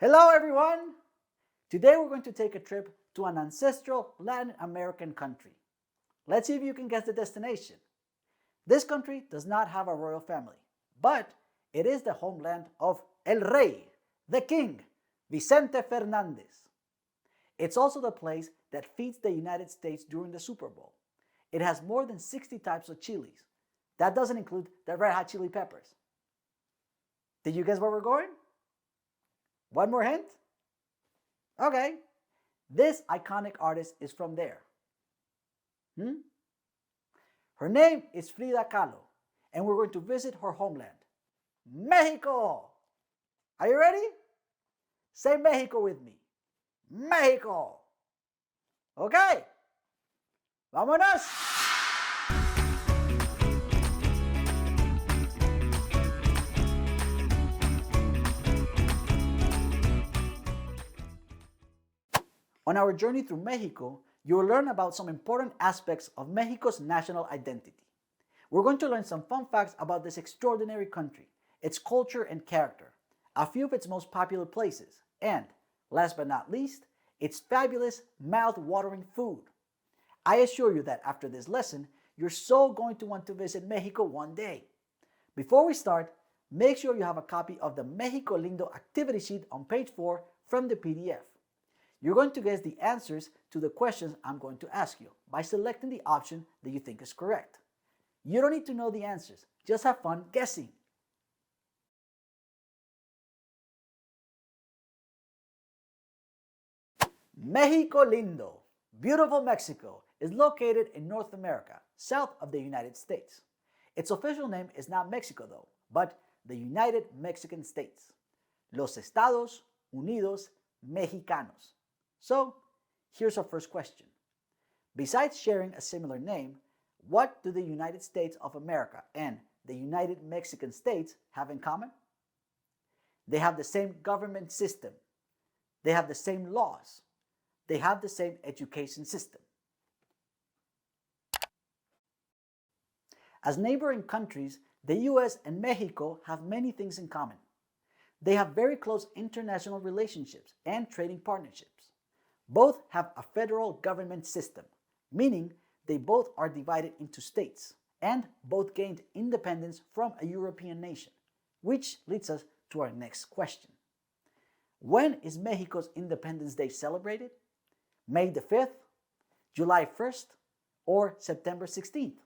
Hello everyone! Today we're going to take a trip to an ancestral Latin American country. Let's see if you can guess the destination. This country does not have a royal family, but it is the homeland of El Rey, the king, Vicente Fernandez. It's also the place that feeds the United States during the Super Bowl. It has more than 60 types of chilies. That doesn't include the red hot chili peppers. Did you guess where we're going? One more hint? Okay. This iconic artist is from there. Her name is Frida Kahlo, and we're going to visit her homeland, Mexico. Are you ready? Say Mexico with me. Mexico. Okay. Vámonos. On our journey through Mexico, you will learn about some important aspects of Mexico's national identity. We're going to learn some fun facts about this extraordinary country, its culture and character, a few of its most popular places, and, last but not least, its fabulous, mouth-watering food. I assure you that after this lesson, you're so going to want to visit Mexico one day. Before we start, make sure you have a copy of the Mexico Lindo activity sheet on page 4 from the PDF. You're going to guess the answers to the questions I'm going to ask you by selecting the option that you think is correct. You don't need to know the answers, just have fun guessing. Mexico Lindo, beautiful Mexico, is located in North America, south of the United States. Its official name is not Mexico though, but the United Mexican States. Los Estados Unidos Mexicanos. So, here's our first question. Besides sharing a similar name, what do the United States of America and the United Mexican States have in common? They have the same government system. They have the same laws. They have the same education system. As neighboring countries, the US and Mexico have many things in common. They have very close international relationships and trading partnerships. Both have a federal government system, meaning they both are divided into states, and both gained independence from a European nation, which leads us to our next question. When is Mexico's Independence Day celebrated? May the 5th, July 1st, or September 16th?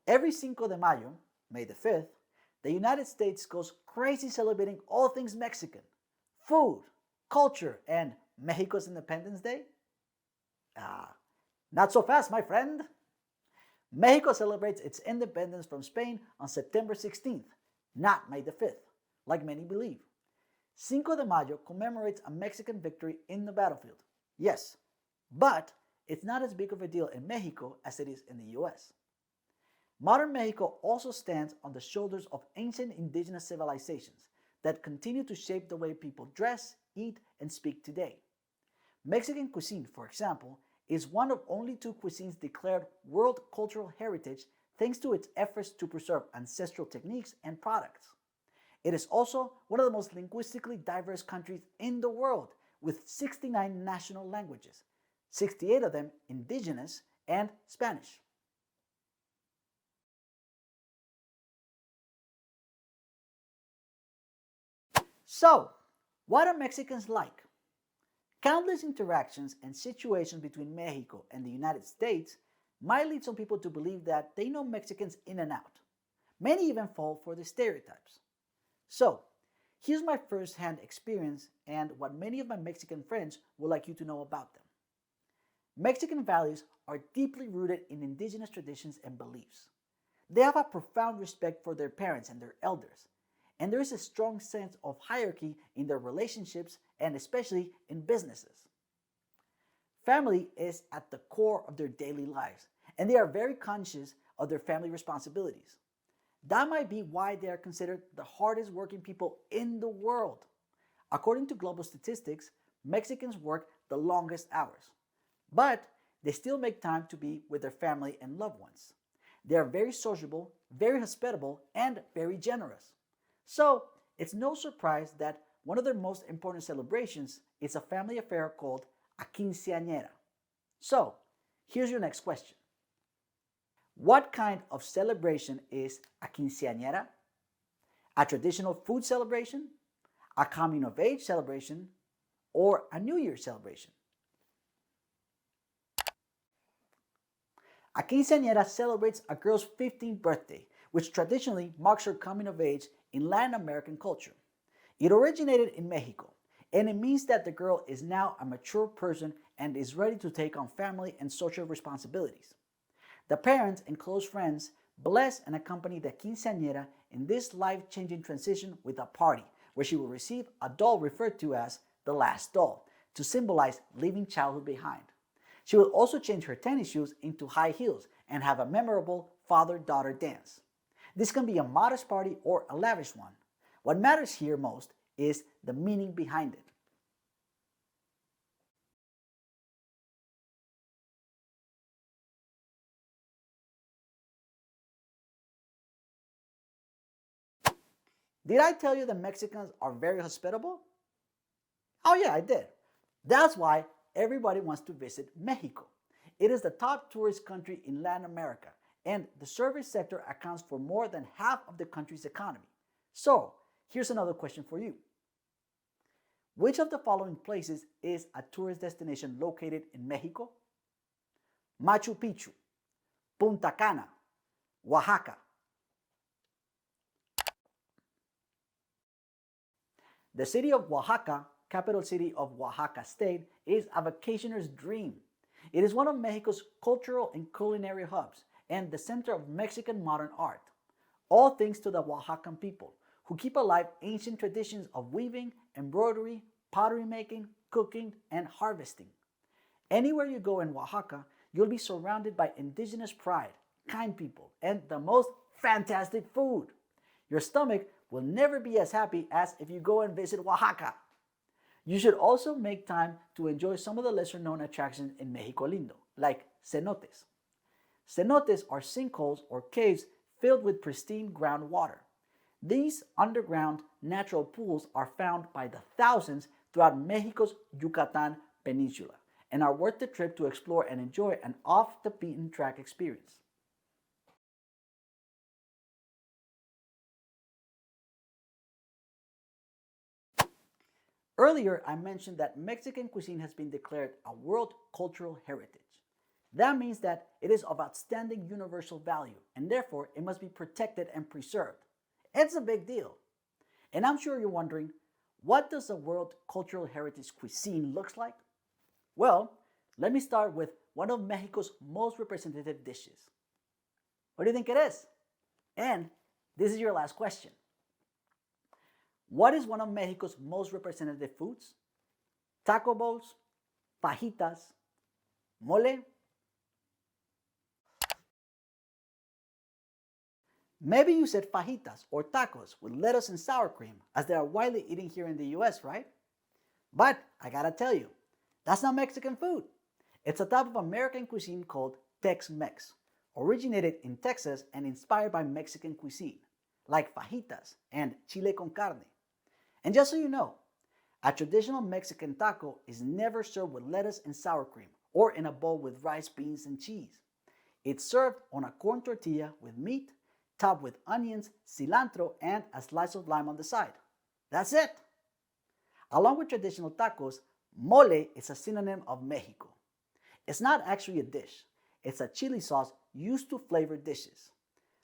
Every Cinco de Mayo, May the 5th, the United States goes crazy celebrating all things Mexican. Food, culture, and Mexico's Independence Day? Not so fast, my friend. Mexico celebrates its independence from Spain on September 16th, not May the 5th, like many believe. Cinco de Mayo commemorates a Mexican victory in the battlefield. Yes, but it's not as big of a deal in Mexico as it is in the US. Modern Mexico also stands on the shoulders of ancient indigenous civilizations that continue to shape the way people dress, eat, and speak today. Mexican cuisine, for example, is one of only 2 cuisines declared World Cultural Heritage thanks to its efforts to preserve ancestral techniques and products. It is also one of the most linguistically diverse countries in the world, with 69 national languages, 68 of them indigenous, and Spanish. So, what are Mexicans like? Countless interactions and situations between Mexico and the United States might lead some people to believe that they know Mexicans in and out. Many even fall for the stereotypes. So, here's my first-hand experience and what many of my Mexican friends would like you to know about them. Mexican values are deeply rooted in indigenous traditions and beliefs. They have a profound respect for their parents and their elders, and there is a strong sense of hierarchy in their relationships and especially in businesses. Family is at the core of their daily lives, and they are very conscious of their family responsibilities. That might be why they are considered the hardest working people in the world. According to global statistics, Mexicans work the longest hours, but they still make time to be with their family and loved ones. They are very sociable, very hospitable, and very generous. So it's no surprise that one of their most important celebrations is a family affair called a quinceañera. So here's your next question. What kind of celebration is a quinceañera? A traditional food celebration, a coming of age celebration, or a New Year celebration? A quinceañera celebrates a girl's 15th birthday, which traditionally marks her coming of age in Latin American culture. It originated in Mexico, and it means that the girl is now a mature person and is ready to take on family and social responsibilities. The parents and close friends bless and accompany the quinceañera in this life-changing transition with a party where she will receive a doll referred to as the last doll to symbolize leaving childhood behind. She will also change her tennis shoes into high heels and have a memorable father-daughter dance. This can be a modest party or a lavish one. What matters here most is the meaning behind it. Did I tell you that Mexicans are very hospitable? Oh yeah, I did. That's why everybody wants to visit Mexico. It is the top tourist country in Latin America, and the service sector accounts for more than half of the country's economy. So, here's another question for you. Which of the following places is a tourist destination located in Mexico? Machu Picchu, Punta Cana, Oaxaca. The city of Oaxaca, capital city of Oaxaca State, is a vacationer's dream. It is one of Mexico's cultural and culinary hubs and the center of Mexican modern art. All thanks to the Oaxacan people, who keep alive ancient traditions of weaving, embroidery, pottery making, cooking, and harvesting. Anywhere you go in Oaxaca, you'll be surrounded by indigenous pride, kind people, and the most fantastic food. Your stomach will never be as happy as if you go and visit Oaxaca. You should also make time to enjoy some of the lesser known attractions in Mexico Lindo, like cenotes. Cenotes are sinkholes or caves filled with pristine groundwater. These underground natural pools are found by the thousands throughout Mexico's Yucatan Peninsula and are worth the trip to explore and enjoy an off-the-beaten-track experience. Earlier, I mentioned that Mexican cuisine has been declared a World Cultural Heritage. That means that it is of outstanding universal value, and therefore it must be protected and preserved. It's a big deal. And I'm sure you're wondering, what does a World Cultural Heritage cuisine looks like? Well, let me start with one of Mexico's most representative dishes. What do you think it is? And this is your last question. What is one of Mexico's most representative foods? Taco bowls, fajitas, mole. Maybe you said fajitas or tacos with lettuce and sour cream, as they are widely eaten here in the US, right? But I gotta tell you, that's not Mexican food. It's a type of American cuisine called Tex-Mex, originated in Texas and inspired by Mexican cuisine, like fajitas and chile con carne. And just so you know, a traditional Mexican taco is never served with lettuce and sour cream or in a bowl with rice, beans, and cheese. It's served on a corn tortilla with meat, topped with onions, cilantro, and a slice of lime on the side. That's it. Along with traditional tacos, mole is a synonym of Mexico. It's not actually a dish. It's a chili sauce used to flavor dishes.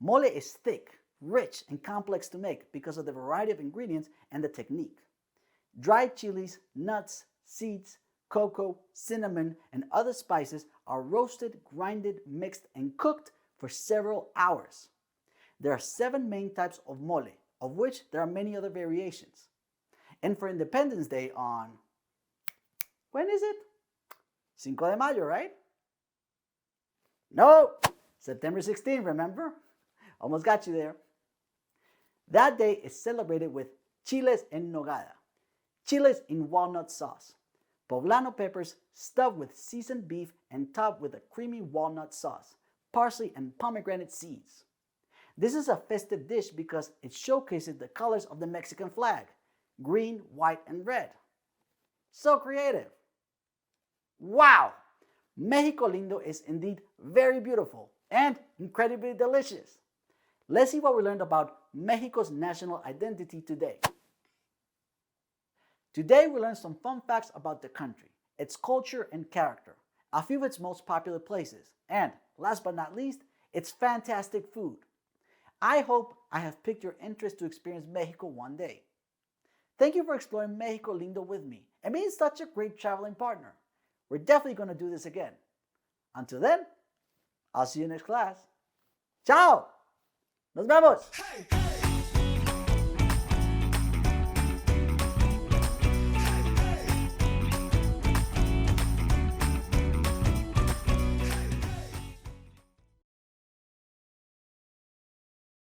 Mole is thick, rich, and complex to make because of the variety of ingredients and the technique. Dried chilies, nuts, seeds, cocoa, cinnamon, and other spices are roasted, grinded, mixed, and cooked for several hours. There are 7 main types of mole, of which there are many other variations. And for Independence Day on, when is it? Cinco de Mayo, right? No, September 16, remember? Almost got you there. That day is celebrated with chiles en nogada, chiles in walnut sauce, poblano peppers stuffed with seasoned beef and topped with a creamy walnut sauce, parsley, and pomegranate seeds. This is a festive dish because it showcases the colors of the Mexican flag: green, white, and red. So creative. Wow! Mexico Lindo is indeed very beautiful and incredibly delicious. Let's see what we learned about Mexico's national identity today. Today we learned some fun facts about the country, its culture and character, a few of its most popular places, and last but not least, its fantastic food. I hope I have piqued your interest to experience Mexico one day. Thank you for exploring Mexico Lindo with me and being such a great traveling partner. We're definitely going to do this again. Until then, I'll see you next class. Ciao! Nos vemos! Hey.